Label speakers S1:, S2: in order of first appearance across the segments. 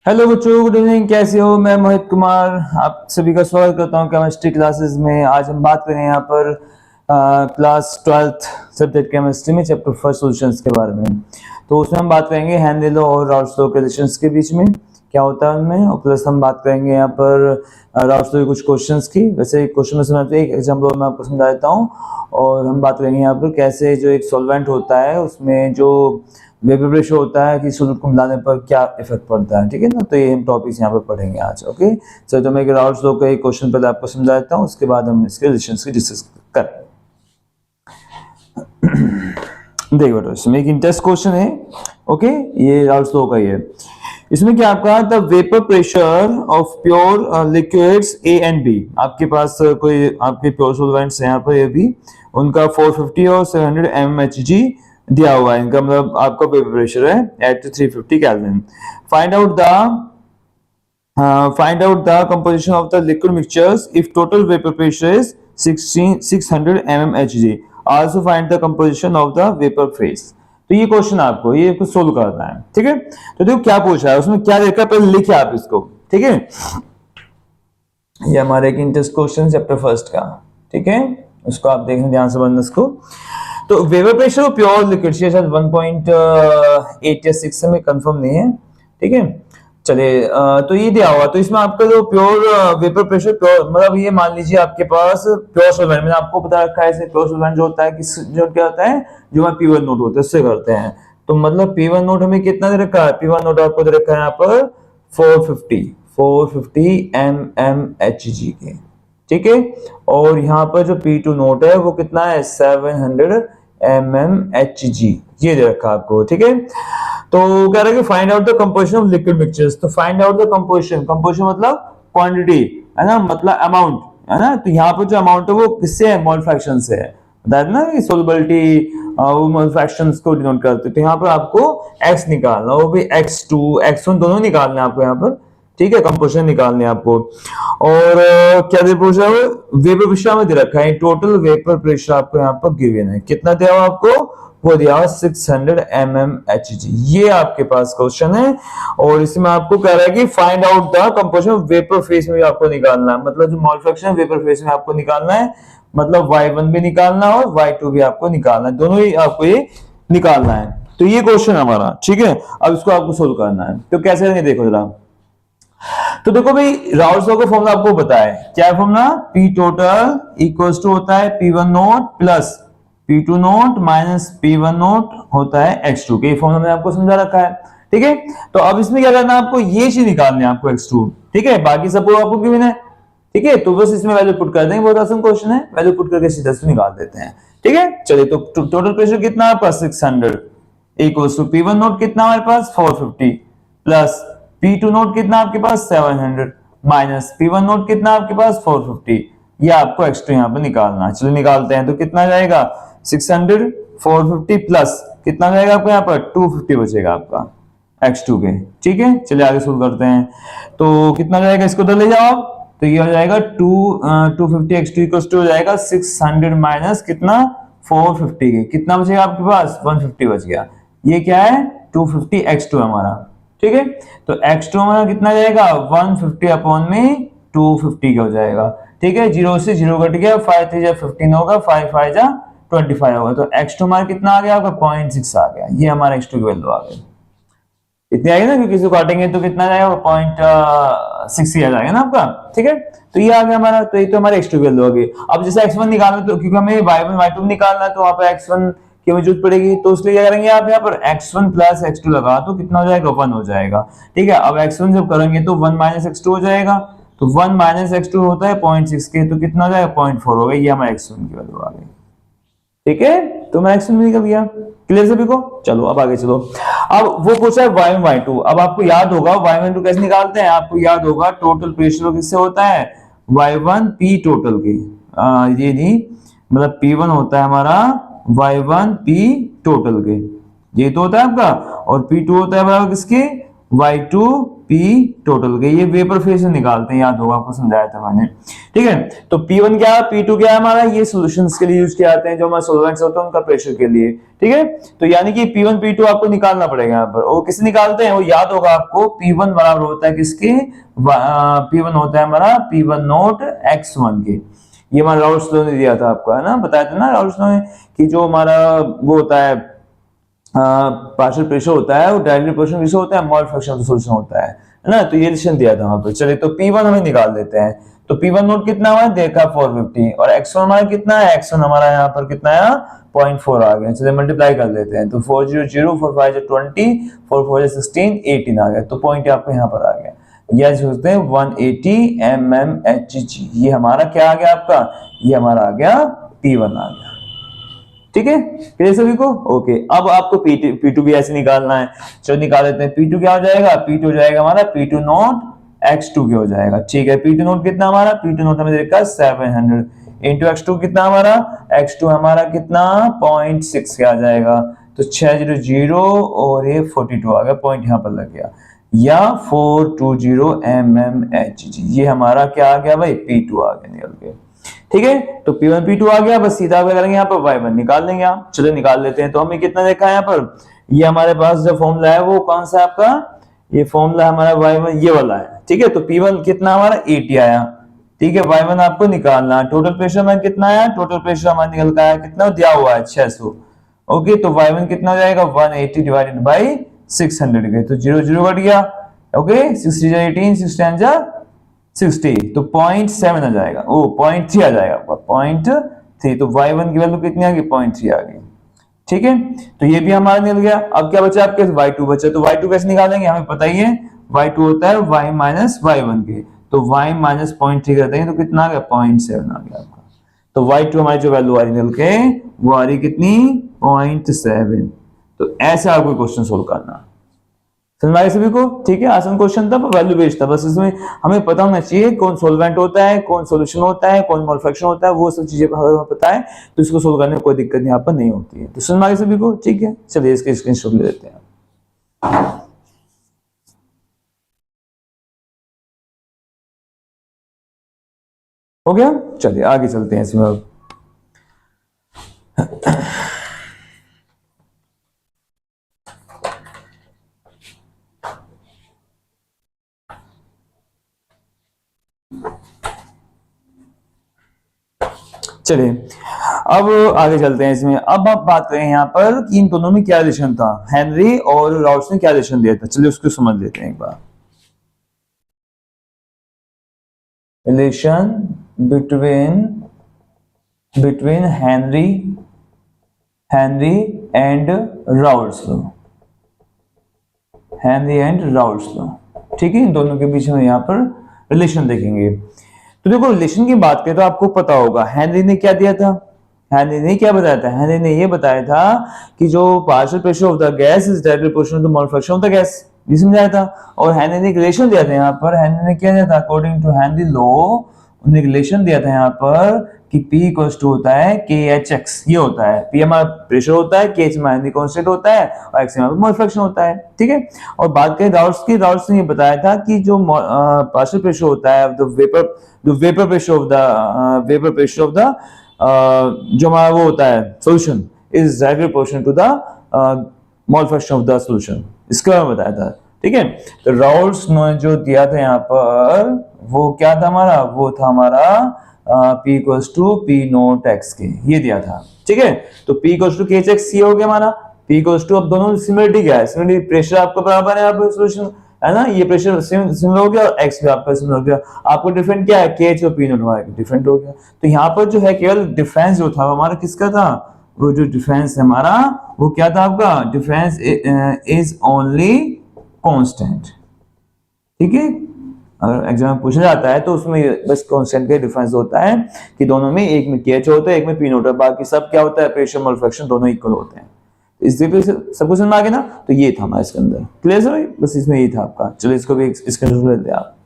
S1: Hello बच्चों, good evening. कैसे हो? मैं मोहित कुमार आप सभी का स्वागत करता हूं केमिस्ट्री क्लासेस में। आज हम बात करें यहाँ पर क्लास 12th सब्जेक्ट केमिस्ट्री में चैप्टर फर्स्ट सॉल्यूशंस के बारे में। तो उसमें हम बात करेंगे हेनरी लॉ और राउल्ट्स लॉ के रिलेशंस के बीच में क्या होता है उनमें, और प्लस हम बात करेंगे यहाँ पर राउल्ट्स लॉ के कुछ क्वेश्चंस की। वैसे क्वेश्चन में से एक एग्जाम्पल मैं आपको समझा देता हूँ, और हम बात करेंगे यहाँ पर कैसे जो एक सॉल्वेंट होता है उसमें जो वेपर प्रेशर होता है कि सॉल्यूट को मिलाने पर क्या इफेक्ट पड़ता है। ठीक है ना, तो ये हम टॉपिक्स यहाँ पर पढ़ेंगे आज। ओके, चलो तो मैं राउल्ट्स लॉ का एक क्वेश्चन पहले आपको समझा देता हूँ, उसके बाद हम इसके रिलेशंस की डिस्कस करें। देखो बेटा, इसमें एक इंटरेस्ट क्वेश्चन है। ओके, ये राउल्ट्स लॉ का ही है। इसमें क्या आपका the vapour pressure of pure liquids A and B, आपके पास कोई आपके प्योर सॉल्वेंट्स हैं यहाँ पर, ये भी उनका 450 और 700 mmHg दिया हुआ है। इनका मतलब आपका वेपर प्रेशर है at 350 kelvin. Find out the composition of the liquid mixtures if total vapour pressure is 600 mmHg। Also find the composition of the vapour phase. तो ये क्वेश्चन आपको ये कुछ सोल्व करना है। ठीक है, तो देखो क्या पूछा है, उसमें क्या देखा पहले लिखे आप इसको। ठीक है, ये हमारे एक इंटरेस्ट क्वेश्चन चैप्टर फर्स्ट का। ठीक है, उसको आप देखना ध्यान से बनना इसको। तो वेपर प्रेशर प्योर लिक्विड शायद 1.8 या 6 में कंफर्म नहीं है। ठीक है, चलिए तो ये दिया हुआ, तो इसमें आपका जो प्योर वेपर प्रेशर प्योर मतलब ये मान लीजिए आपके पास प्योर सॉल्वेंट, मैंने आपको बता रखा है ऐसे प्योर सॉल्वेंट जो होता है किस जो क्या होता है जो हमारा P1 नोट होता है उससे करते हैं। तो मतलब P1 नोट हमें कितना दे रखा है, P1 नोट आपको दे रखा है यहाँ पर 450 mmHg के। ठीक है, और यहाँ पर जो P2 नोट है वो कितना है 700 mmHg, ये दे रखा आपको। ठीक है, तो कह रहा है कि find out the composition of liquid mixtures. तो find out the composition, composition मतलब क्वांटिटी है ना, मतलब अमाउंट है ना। तो यहाँ पर जो अमाउंट है वो किससे है, मोल फ्रैक्शन से है, बताया ना कि सोलबिलिटी वो मोल फ्रैक्शंस को डिनोट करते हैं। तो यहाँ पर आपको x निकालना, वो भी x2 x1 दोनों निकालना है आपको यहाँ पर। ठीक है, कंपोजिशन निकालनी है आपको। और क्या दे पूछा है, वेपर प्रेशर में दे रखा है, टोटल वेपर प्रेशर आपको यहाँ पर गिवन है, कितना दिया हुआ आपको, वो दिया हुआ 600 mmHg। ये आपके पास क्वेश्चन है, और इसमें आपको कह रहा है कि find out the composition of vapour phase में भी आपको निकालना है, मतलब जो मोल फ्रैक्शन है वेपर फेज में आपको निकालना है, मतलब y1 भी निकालना है और y2 भी आपको निकालना है, दोनों ही आपको ये निकालना है। तो ये क्वेश्चन हमारा। ठीक है, अब इसको आपको सोल्व करना है। तो कैसे करेंगे देखो जरा। तो देखो भाई, राउल्ट्स लॉ का फॉर्मूला आपको पता है, क्या है formula, P total equals to होता है P1 naught plus P2 naught minus P1 naught होता है x2 के। फॉर्मूला मैंने आपको समझा रखा है। ठीक है, तो अब इसमें क्या करना है आपको, ये चीज निकालनी है आपको x2। ठीक है, बाकी सब आपको गिवन है। ठीक है, तो बस इसमें वैल्यू पुट कर देंगे, बहुत आसान क्वेश्चन है, वैल्यू पुट करके सीधा से निकाल देते हैं। ठीक है, चलिए तो टोटल प्रेशर कितना है आपका 600 इक्वल्स टू P1 नोट कितना हमारे पास 450 प्लस P2 नोट कितना आपके पास 700 माइनस P1 नोट कितना आपके पास 450। ये आपको x2 यहाँ पर निकालना है। चलो निकालते हैं, तो कितना जाएगा 600 450 प्लस कितना जाएगा आपको यहाँ पर 250 बचेगा आपका x2 के। ठीक है, चलिए आगे सोल्व करते हैं। तो कितना जाएगा, इसको तो ले जाओ आप, तो ये हो जाएगा 250 x2 इक्वल्स टू हो जाएगा 600 माइनस कितना 450 के, कितना बचेगा आपके पास 150 बच गया। ये क्या है 250 x2 हमारा। ठीक है, तो x2 हमारा कितना जाएगा 150 अपॉन में 250 का हो जाएगा। ठीक है, 0 से 0 कट गया, 5 3 जा 15 होगा, 5 5 जा 25 होगा। तो x2 हमारा कितना आ गया आपका 0.6 आ गया। ये हमारा x2 की वैल्यू आ गई, इतनी आएगी ना, क्योंकि इसको काटेंगे तो कितना जाएगा 0.6 ही आ जाएगा ना आपका। ठीक है, तो ये आ गया हमारा, तो ये तो हमारे x2 की वैल्यू आ गई। अब जैसे x1 निकालना, तो क्योंकि हमें y1 y2 निकालना है, तो वहां पर x1 की जरूरत पड़ेगी, तो इसलिए क्या करेंगे आप यहाँ पर x1 प्लस x2 लगा, तो कितना हो जाएगा 1 हो जाएगा। ठीक है, अब x1 जब करेंगे तो 1 माइनस x2 हो जाएगा, तो 1 माइनस x2 होता है 0.6 के, तो कितना हो जाएगा 0.4 हो गया। ये हमारे x1 की वैल्यू आ गई। ठीक है, तो मैं x1 निकल गया। क्लियर सभी को? चलो अब आगे चलो। अब वो पूछा है y1 y2। अब आपको याद होगा y1 y2 कैसे निकालते हैं, आपको याद होगा टोटल प्रेशर किससे होता है y1 p टोटल की, ये नहीं, मतलब P1 होता है हमारा y1 p टोटल के, ये तो होता है आपका, और P2 होता है हमारा किसके y2 p P टोटल के, ये वेपर फेज से निकालते हैं, याद होगा आपको समझाया था मैंने, ठीक है। तो P1 क्या है, P2 क्या है हमारा, ये सॉल्यूशंस के लिए यूज किए जाते हैं, जो हमारे सॉल्वेंट्स होते हैं उनका प्रेशर के लिए, ठीक है। तो यानी कि P1 P2 आपको निकालना पड़ेगा यहाँ पर, और किसे निकालते हैं वो याद होगा आपको, P1 बराबर होता है किसके, P1 होता है हमारा P1 नोट x1 के। ये हमारा राउल्स लॉ ने दिया था आपको, है ना, बताया था ना राउल्स लॉ ने कि जो हमारा वो होता है पार्शियल प्रेशर होता है वो डायरेक्टली प्रोपोर्शनल किससे होता है, मोल फ्रैक्शन ऑफ सॉल्यूशन होता है ना। तो ये रिलेशन दिया था वहां पर। चलिए तो P1 हमें निकाल देते हैं। तो P1 नोट कितना हुआ है, देखा 450, और x1 हमारा कितना है, x1 हमारा यहाँ पर कितना आया 0.4 आ गया। चलिए मल्टीप्लाई कर लेते हैं, तो 400 4 5 20 4 4 16 18 आ गया, तो पॉइंट आपको यहाँ पर आ गया। यह सोचते हैं 180 mmHg, ये हमारा क्या आ गया आपका, ये हमारा आ गया P1 आ गया, ठीक है, क्लियर सभी को, ओके। अब आपको P2 भी ऐसे निकालना है, चलो निकाल लेते हैं। P2 क्या हो जाएगा, P2 हो जाएगा हमारा P2 नोट x2 के हो जाएगा, ठीक है। P2 नोट कितना हमारा, P2 नोट हमें देखा 700 इंटू x2 कितना हमारा, x2 हमारा कितना 0.6 के आ जाएगा, तो 600 और ये 42 आ गया, पॉइंट यहाँ पर लग गया, या 420 mmHg, ये हमारा क्या आ गया भाई, P2 आ गया निकल के, ठीक है। तो P1 P2 आ गया, बस सीधा क्या करेंगे यहाँ पर y1 निकाल लेंगे आप। चलो निकाल लेते हैं। तो हमें कितना देखा है यहाँ पर, ये हमारे पास जो फॉर्मूला है वो कौन सा है आपका, ये फॉर्मूला हमारा y1 ये वाला है, ठीक है। तो P1 कितना हमारा 80 आया, ठीक है। y1 आपको निकालना है, टोटल प्रेशर हमारा कितना आया, टोटल प्रेशर हमारा निकल का आया कितना, दिया हुआ है 600, ओके। तो y1 कितना हो जाएगा 180 डिवाइडेड बाई 600 के, तो 0 0 कट गया, ओके। 60 18 6 60, तो 0.7 आ जाएगा, ओ 0.3 आ जाएगा आपका 0.3, तो y1 की वैल्यू कितनी आ गई 0.3 आ गई, ठीक है। तो ये भी हमारा निकल गया। अब क्या बचा आपके y2 बचा, तो y2 कैसे निकालेंगे हमें पता ही है, y2 होता है y माइनस y1 के, तो y माइनस 0.3 करते हैं तो कितना आ गया 0.7 आ गया आपका। तो y2 हमारी जो वैल्यू आ रही निकल के वो आ रही कितनी 0.7। तो ऐसे आपको क्वेश्चन सोल्व करना, समझ आए सभी को, ठीक है। आसान क्वेश्चन था, वैल्यू बेस्ड था, बस इसमें हमें पता होना चाहिए कौन सॉल्वेंट होता है, कौन सॉल्यूशन होता है, कौन मोल फ्रैक्शन होता है, वो सब चीजें हमें पता है तो इसको सोल्व करने में कोई दिक्कत यहाँ पर नहीं होती है। तो समझ आए सभी को, ठीक है। चलिए इसके स्क्रीनशॉट ले लेते हैं, हो गया। चलिए आगे चलते हैं इसमें अब। चलिए अब आगे चलते हैं इसमें। अब आप बात करें यहाँ पर कि इन दोनों में क्या रिलेशन था, हेनरी और राउल्स ने क्या रिलेशन दिया था, चलिए उसको समझ लेते हैं एक बार। Relation between Henry and Raoult's law, Henry and Raoult's law, ठीक है। इन दोनों के बीच में यहाँ पर रिलेशन देखेंगे। तो देखो रिलेशन की बात करें तो आपको पता होगा हेनरी ने क्या दिया था, हेनरी ने क्या बताया था, हेनरी ने ये बताया था कि जो partial pressure of the gas is directly proportional to mole fraction of the gas, ये समझाया था। और हेनरी ने एक रिलेशन दिया था यहाँ पर, हेनरी ने क्या दिया था, अकॉर्डिंग टू हेनरी लॉ उन्होंने रिलेशन दिया था यहाँ पर कि P इक्वल्स टू होता है KHX, ये होता है P हमारा प्रेशर होता है, KH हमारा कांस्टेंट होता है और X हमारा मोल फ्रैक्शन होता है, ठीक है। और बात करें राउल्स की, राउल्स ने ये बताया था कि जो पार्शियल प्रेशर होता है the vapour pressure of the जो हमारा वो होता है solution is directly proportional to the mole fraction of the solution, इसके बारे में बताया था, ठीक है। तो राउल्स ने जो दिया था यहाँ पर वो क्या था हमारा, वो था हमारा P equals to P naught x के, ये दिया था, ठीक है। तो P इक्वल्स टू KHX ये हो गया हमारा, P इक्वल्स टू, अब दोनों सिमिलरिटी क्या है, सिमिलरिटी प्रेशर आपका बराबर है यहाँ पर सॉल्यूशन, है ना, ये प्रेशर सिमिलर हो गया और x भी आपका सिमिलर हो गया। आपको डिफरेंट क्या है, KH और P नोट हमारा डिफरेंट हो गया। तो यहाँ पर जो है केवल डिफरेंस जो था हमारा किसका था, वो जो डिफरेंस है हमारा वो क्या था आपका, डिफरेंस इज ओनली कांस्टेंट, ठीक है। अगर एग्जाम में पूछा जाता है तो उसमें बस कांस्टेंट का डिफरेंस होता है कि दोनों में एक में KH होता है एक में P नोट है, बाकी सब क्या होता है प्रेशर मोल फ्रैक्शन दोनों इक्वल होते हैं। इस पे सबको समझ आ गया ना, तो ये था हमारा इसके अंदर, क्लियर है भाई, बस इसमें यही था आपका। चलो इसको भी इसके अंदर लेते हैं आप,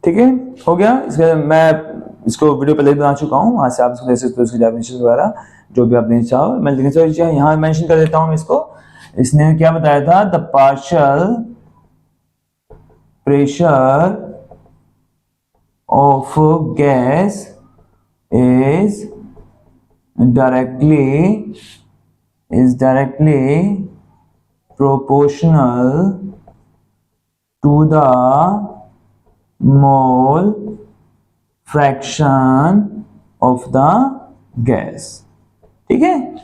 S1: ठीक है, हो गया। इसके मैं इसको वीडियो पहले बना चुका हूँ, वहां से आप इसको देख सकते हो, इसकी डेफिनेशन वगैरह जो भी आप देना चाहो। मैं लिखना चाहूँ यहाँ मेंशन कर देता हूँ इसको। इसने क्या बताया था, the partial pressure of gas is directly proportional to the mole fraction of the gas। ठीक है,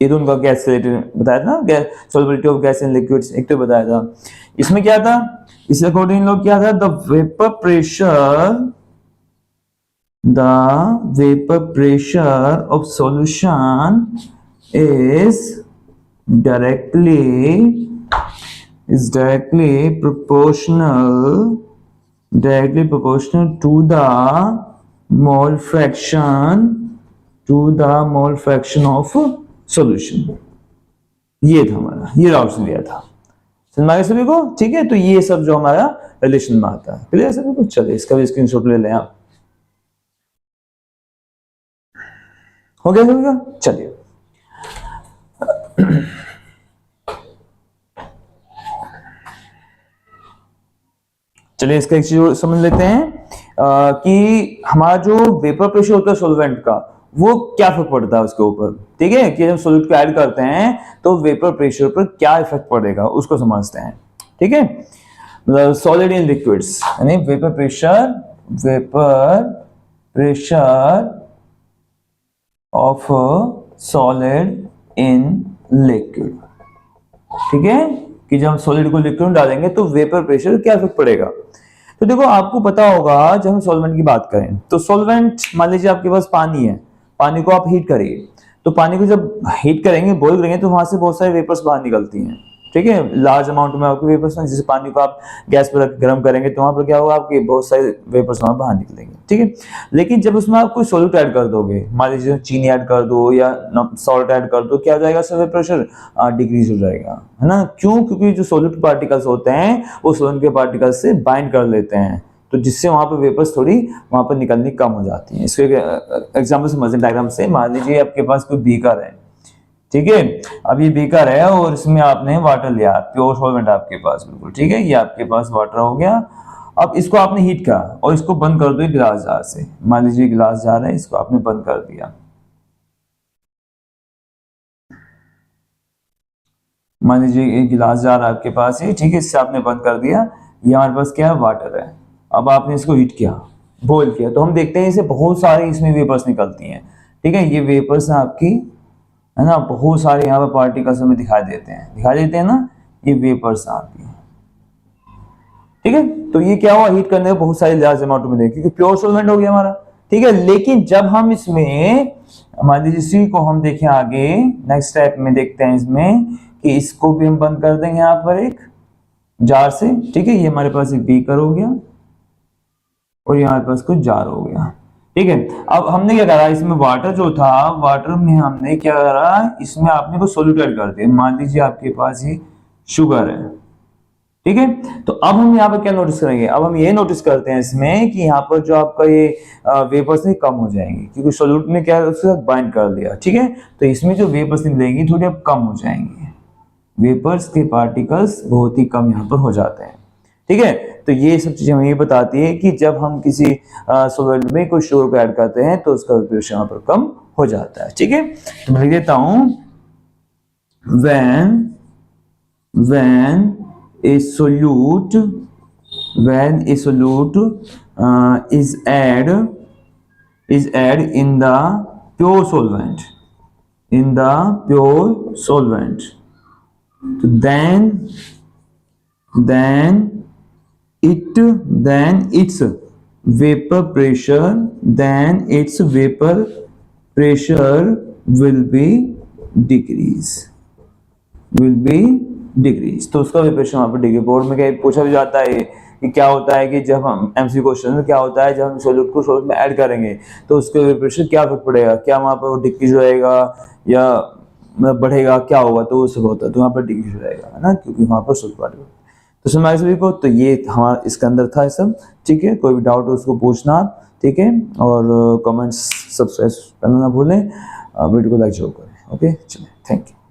S1: ये तो उनका गैस से रिलेटेड बताया था ना, gas solubility of gas in liquids एक तो बताया था। इसमें क्या था, इस अकॉर्डिंग लोग क्या था, the vapour pressure of solution is directly proportional to the mole fraction of solution। ये था हमारा, ये ऑप्शन दिया था, समझ में सभी को। ठीक है, तो ये सब जो हमारा रिलेशन में आता है, क्लियर सभी को। चलिए इसका भी स्क्रीनशॉट ले लें आप। हो गया। चलिए इसका एक चीज समझ लेते हैं कि हमारा जो वेपर प्रेशर होता है सॉल्वेंट का, वो क्या फर्क पड़ता है उसके ऊपर। ठीक है, कि जब सॉल्यूट को ऐड करते हैं तो वेपर प्रेशर पर क्या इफेक्ट पड़ेगा उसको समझते हैं। ठीक है, मतलब सॉलिड इन लिक्विड्स, यानी vapour pressure of solid in liquid. ठीक है, कि जब हम सॉलिड को लिक्विड में डालेंगे तो वेपर प्रेशर क्या इफेक्ट पड़ेगा। तो देखो आपको पता होगा, जब हम सॉल्वेंट की बात करें तो सॉल्वेंट, मान लीजिए आपके पास पानी है, पानी को आप हीट करिए, तो पानी को जब हीट करेंगे, बॉईल करेंगे, तो वहां से बहुत सारे वेपर्स बाहर निकलती हैं। ठीक है, लार्ज अमाउंट में आपके वेपर्स, जैसे पानी को आप गैस पर गर्म करेंगे तो वहां पर क्या होगा, आपके बहुत सारे वेपर्स वहां बाहर निकलेंगे। ठीक है, लेकिन जब उसमें आप कोई सॉल्यूट ऐड कर दोगे, मान लीजिए चीनी ऐड कर दो या सॉल्ट ऐड कर दो, क्या हो जाएगा, वेपर प्रेशर डिक्रीज हो जाएगा, है ना। क्यों, क्योंकि जो सॉल्यूट पार्टिकल्स होते हैं वो सॉल्वेंट के पार्टिकल्स से बाइंड कर लेते हैं, तो जिससे वहां पर वेपर्स थोड़ी वहां पर निकलनी कम हो जाती है। इसको एक एग्जाम्पल समझें डायग्राम से। मान लीजिए आपके पास कोई बीकर है, ठीक है, अब ये बीकर है और इसमें आपने वाटर लिया, प्योर सॉल्वेंट आपके पास, बिल्कुल ठीक है, ये आपके पास वाटर हो गया। अब इसको आपने हीट किया और इसको बंद कर दो गिलास जार से। मान लीजिए गिलास जार है, इसको आपने बंद कर दिया। मान लीजिए एक गिलास जार आपके पास है, ठीक है, इससे आपने बंद कर दिया। ये हमारे पास क्या है, वाटर है। अब आपने इसको हीट किया, बॉईल किया, तो हम देखते हैं इसे बहुत सारी इसमें वेपर्स निकलती हैं। ठीक है, ये वेपर्स आपकी, है ना, बहुत सारे यहाँ पर पार्टिकल्स हमें दिखाई देते हैं ना, ये वेपर्स आपकी। ठीक है, तो ये क्या हुआ, हीट करने में बहुत सारी लार्ज अमाउंट में देखें, क्योंकि प्योर सॉल्वेंट हो गया हमारा। ठीक है, लेकिन जब हम इसमें, मान लीजिए इसी को हम देखें आगे, नेक्स्ट स्टेप में देखते हैं इसमें कि इसको भी हम बंद कर देंगे यहाँ पर एक जार से। ठीक है, ये हमारे पास एक बीकर हो गया और ये हमारे पास कुछ जार हो गया। ठीक है, अब हमने क्या करा, इसमें वाटर जो था, वाटर में हमने क्या करा, इसमें आपने को सॉल्यूट ऐड कर दिया। मान लीजिए आपके पास ये शुगर है। ठीक है, तो अब हम यहाँ पर क्या नोटिस करेंगे, अब हम ये नोटिस करते हैं इसमें कि यहाँ पर जो आपका ये वेपर्स है कम हो जाएंगे, क्योंकि सॉल्यूट ने क्या उसके साथ बाइंड कर दिया। ठीक है, तो इसमें जो वेपर्स निकलेंगी थोड़ी अब कम हो जाएंगी, वेपर्स के पार्टिकल्स बहुत ही कम यहाँ पर हो जाते हैं। ठीक है, तो ये सब चीजें हमें ये बताती है कि जब हम किसी सॉल्वेंट में कोई शुगर को ऐड करते हैं तो उसका प्रेशर यहाँ पर कम हो जाता है। ठीक है, तो मैं लिख देता हूं, when a solute is add in the pure solvent, then its vapor pressure will be decrease। तो उसका वेपर प्रेशर वहां पर डिक्रीज। बोर्ड में क्या पूछा भी जाता है कि क्या होता है कि जब हम एमसी क्वेश्चन में क्या होता है, जब हम सॉल्यूट को सॉल्यूट में ऐड करेंगे तो उसके वेपर प्रेशर क्या फर्क पड़ेगा, क्या वहां पर डिक्रीज होएगा या बढ़ेगा, क्या होगा, तो वो सब होता है, तो वहां पर डिक्रीज हो जाएगा, है ना, क्योंकि वहां पर सॉल्यूट पार्टिकल। तो समझ सभी को, तो ये हमारा इसके अंदर था सब। ठीक है, कोई भी डाउट हो उसको पूछना आप। ठीक है, और कमेंट्स सब्सक्राइब करना ना भूलें। वीडियो को लाइक जरूर करें। ओके, चलिए, थैंक यू।